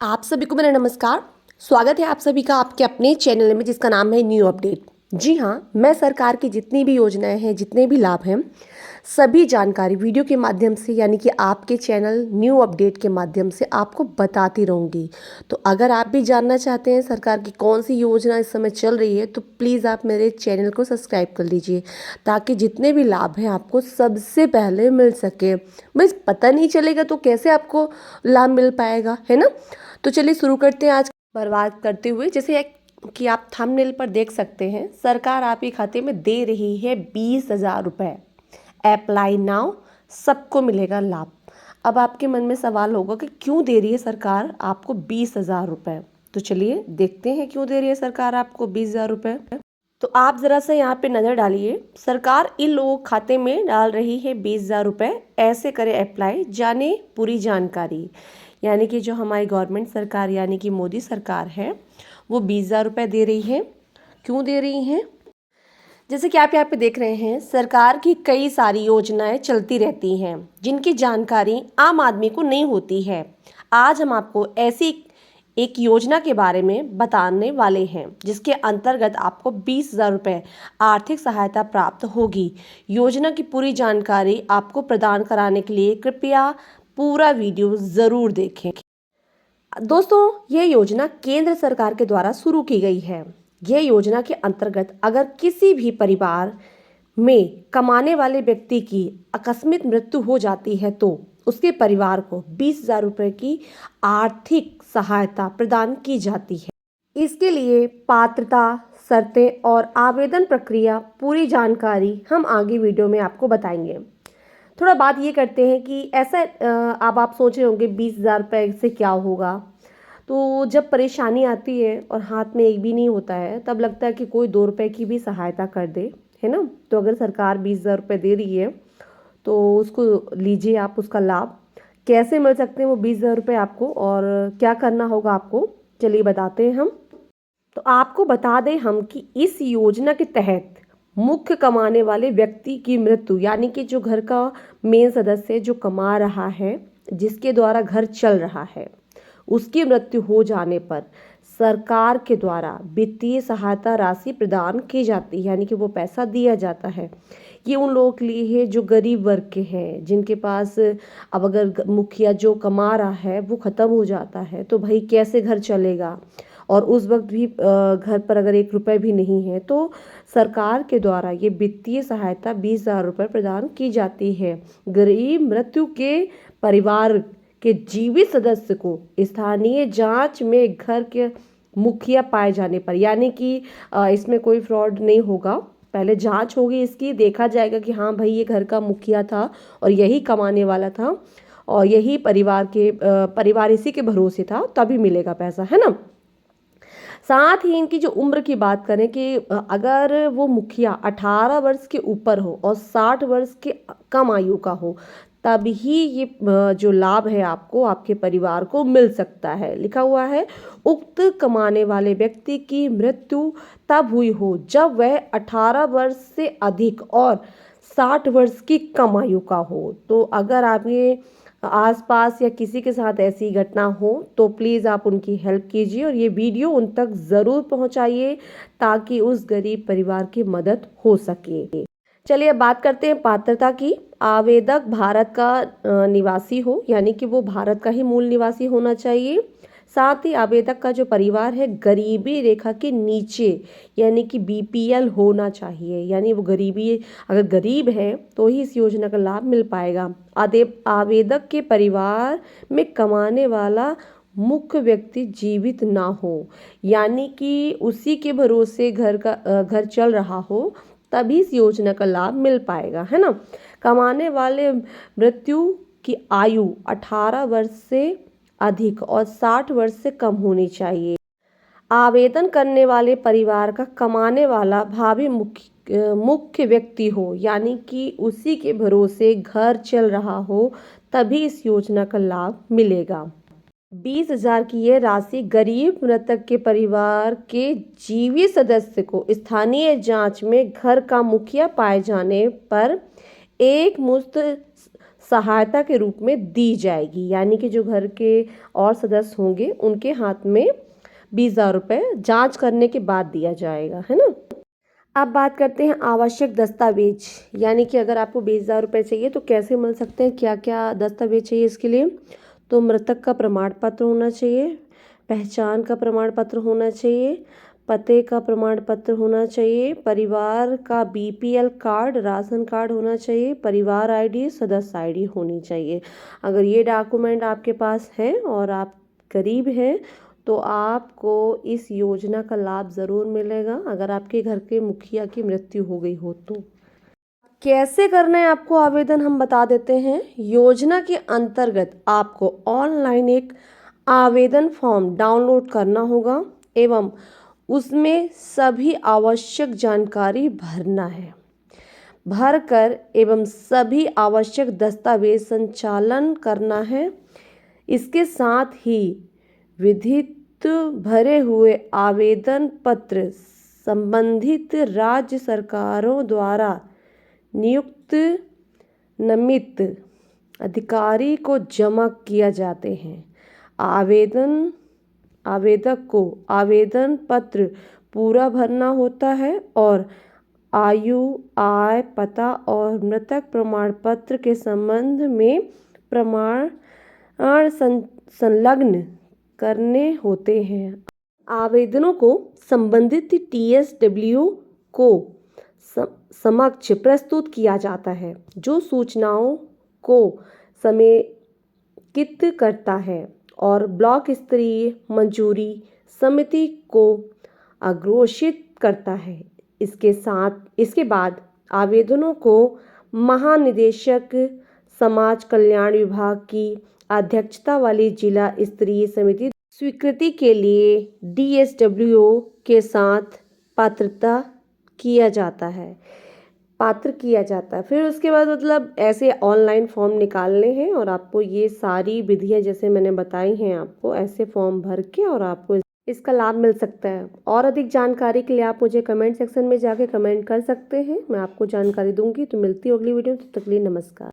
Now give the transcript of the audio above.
आप सभी को मेरा नमस्कार। स्वागत है आप सभी का आपके अपने चैनल में जिसका नाम है न्यू अपडेट। जी हाँ, मैं सरकार की जितनी भी योजनाएं हैं, जितने भी लाभ हैं, सभी जानकारी वीडियो के माध्यम से यानी कि आपके चैनल न्यू अपडेट के माध्यम से आपको बताती रहूँगी। तो अगर आप भी जानना चाहते हैं सरकार की कौन सी योजना इस समय चल रही है तो प्लीज़ आप मेरे चैनल को सब्सक्राइब कर लीजिए ताकि जितने भी लाभ हैं आपको सबसे पहले मिल सके। बस पता नहीं चलेगा तो कैसे आपको लाभ मिल पाएगा, है ना। तो चलिए शुरू करते हैं आज बर्बाद करते हुए। जैसे कि आप थंबनेल पर देख सकते हैं, सरकार आपके खाते में दे रही है 20,000 रुपये। अप्लाई नाउ, सबको मिलेगा लाभ। अब आपके मन में सवाल होगा कि क्यों दे रही है सरकार आपको 20,000 रुपये। तो चलिए देखते हैं क्यों दे रही है सरकार आपको 20,000 रुपये। तो आप ज़रा सा यहाँ पे नज़र डालिए। सरकार इन लोगों के खाते में डाल रही है 20,000 रुपये। ऐसे करें अप्लाई, जाने पूरी जानकारी। यानी कि जो हमारी गवर्नमेंट सरकार यानी कि मोदी सरकार है वो 20,000 रुपये दे रही है। क्यों दे रही हैं? जैसे कि आप यहाँ पे देख रहे हैं, सरकार की कई सारी योजनाएं चलती रहती हैं जिनकी जानकारी आम आदमी को नहीं होती है। आज हम आपको ऐसी एक योजना के बारे में बताने वाले हैं जिसके अंतर्गत आपको 20,000 रुपये आर्थिक सहायता प्राप्त होगी। योजना की पूरी जानकारी आपको प्रदान कराने के लिए कृपया पूरा वीडियो ज़रूर देखें। दोस्तों, ये योजना केंद्र सरकार के द्वारा शुरू की गई है। यह योजना के अंतर्गत अगर किसी भी परिवार में कमाने वाले व्यक्ति की आकस्मिक मृत्यु हो जाती है तो उसके परिवार को 20,000 रुपये की आर्थिक सहायता प्रदान की जाती है। इसके लिए पात्रता, शर्तें और आवेदन प्रक्रिया पूरी जानकारी हम आगे वीडियो में आपको बताएंगे। थोड़ा बात ये करते हैं कि ऐसा अब आप सोच रहे होंगे 20,000 रुपये से क्या होगा। तो जब परेशानी आती है और हाथ में एक भी नहीं होता है तब लगता है कि कोई 2 रुपये की भी सहायता कर दे, है ना। तो अगर सरकार 20,000 रुपये दे रही है तो उसको लीजिए आप, उसका लाभ। कैसे मिल सकते हैं वो 20,000 रुपये आपको और क्या करना होगा आपको, चलिए बताते हैं हम। तो आपको बता दें हम कि इस योजना के तहत मुख्य कमाने वाले व्यक्ति की मृत्यु यानी कि जो घर का मेन सदस्य जो कमा रहा है, जिसके द्वारा घर चल रहा है, उसकी मृत्यु हो जाने पर सरकार के द्वारा वित्तीय सहायता राशि प्रदान की जाती है, यानी कि वो पैसा दिया जाता है। ये उन लोगों के लिए है जो गरीब वर्ग के हैं, जिनके पास अब अगर मुखिया जो कमा रहा है वो ख़त्म हो जाता है तो भाई कैसे घर चलेगा। और उस वक्त भी घर पर अगर 1 रुपये भी नहीं है तो सरकार के द्वारा ये वित्तीय सहायता 20,000 रुपये प्रदान की जाती है। गरीब मृत्यु के परिवार के जीवित सदस्य को स्थानीय जांच में घर के मुखिया पाए जाने पर, यानी कि इसमें कोई फ्रॉड नहीं होगा। पहले जांच होगी इसकी, देखा जाएगा कि हाँ भाई ये घर का मुखिया था और यही कमाने वाला था और यही परिवार इसी के भरोसे था, तभी मिलेगा पैसा, है ना। साथ ही इनकी जो उम्र की बात करें कि अगर वो मुखिया 18 वर्ष के ऊपर हो और 60 वर्ष के कम आयु का हो तब ही ये जो लाभ है आपको, आपके परिवार को मिल सकता है। लिखा हुआ है उक्त कमाने वाले व्यक्ति की मृत्यु तब हुई हो जब वह 18 वर्ष से अधिक और 60 वर्ष की कम आयु का हो। तो अगर आपके आसपास या किसी के साथ ऐसी घटना हो तो प्लीज़ आप उनकी हेल्प कीजिए और ये वीडियो उन तक ज़रूर पहुंचाइए ताकि उस गरीब परिवार की मदद हो सके। चलिए अब बात करते हैं पात्रता की। आवेदक भारत का निवासी हो, यानी कि वो भारत का ही मूल निवासी होना चाहिए। साथ ही आवेदक का जो परिवार है गरीबी रेखा के नीचे यानी कि बीपीएल होना चाहिए, यानी वो गरीबी अगर गरीब है तो ही इस योजना का लाभ मिल पाएगा। आवेदक के परिवार में कमाने वाला मुख्य व्यक्ति जीवित ना हो, यानी कि उसी के भरोसे घर चल रहा हो, तभी इस योजना का लाभ मिल पाएगा, है ना। कमाने वाले मृत्यु की आयु 18 वर्ष से अधिक और 60 वर्ष से कम होनी चाहिए। आवेदन करने वाले परिवार का कमाने वाला भावी मुख्य व्यक्ति हो, यानी कि उसी के भरोसे घर चल रहा हो, तभी इस योजना का लाभ मिलेगा। 20,000 की यह राशि गरीब मृतक के परिवार के जीवित सदस्य को स्थानीय जांच में घर का मुखिया पाए जाने पर एक मुश्त सहायता के रूप में दी जाएगी, यानी कि जो घर के और सदस्य होंगे उनके हाथ में 20,000 रुपये जाँच करने के बाद दिया जाएगा, है ना। अब बात करते हैं आवश्यक दस्तावेज, यानी कि अगर आपको 20,000 रुपये चाहिए तो कैसे मिल सकते हैं, क्या क्या दस्तावेज चाहिए इसके लिए। तो मृतक का प्रमाण पत्र होना चाहिए, पहचान का प्रमाण पत्र होना चाहिए, पते का प्रमाण पत्र होना चाहिए, परिवार का बीपीएल कार्ड, राशन कार्ड होना चाहिए, परिवार आईडी, सदस्य आईडी होनी चाहिए। अगर ये डॉक्यूमेंट आपके पास है और आप गरीब हैं तो आपको इस योजना का लाभ ज़रूर मिलेगा, अगर आपके घर के मुखिया की मृत्यु हो गई हो तो। कैसे करना है आपको आवेदन हम बता देते हैं। योजना के अंतर्गत आपको ऑनलाइन एक आवेदन फॉर्म डाउनलोड करना होगा एवं उसमें सभी आवश्यक जानकारी भरना है। भरकर एवं सभी आवश्यक दस्तावेज संचालन करना है। इसके साथ ही विधित भरे हुए आवेदन पत्र संबंधित राज्य सरकारों द्वारा नियुक्त नामित अधिकारी को जमा किया जाते हैं। आवेदक को आवेदन पत्र पूरा भरना होता है और आयु, आय, पता और मृतक प्रमाण पत्र के संबंध में प्रमाण संलग्न करने होते हैं। आवेदनों को संबंधित TSW को समक्ष प्रस्तुत किया जाता है, जो सूचनाओं को समेकित करता है और ब्लॉक स्तरीय मंजूरी समिति को अग्रेषित करता है। इसके बाद आवेदनों को महानिदेशक समाज कल्याण विभाग की अध्यक्षता वाली जिला स्तरीय समिति स्वीकृति के लिए DSWO के साथ पात्र किया जाता है। फिर उसके बाद मतलब ऐसे ऑनलाइन फॉर्म निकालने हैं और आपको ये सारी विधियां जैसे मैंने बताई हैं, आपको ऐसे फॉर्म भर के और आपको इसका लाभ मिल सकता है। और अधिक जानकारी के लिए आप मुझे कमेंट सेक्शन में जाके कमेंट कर सकते हैं, मैं आपको जानकारी दूंगी। तो मिलती हूँ अगली वीडियो में, तब तक के लिए नमस्कार।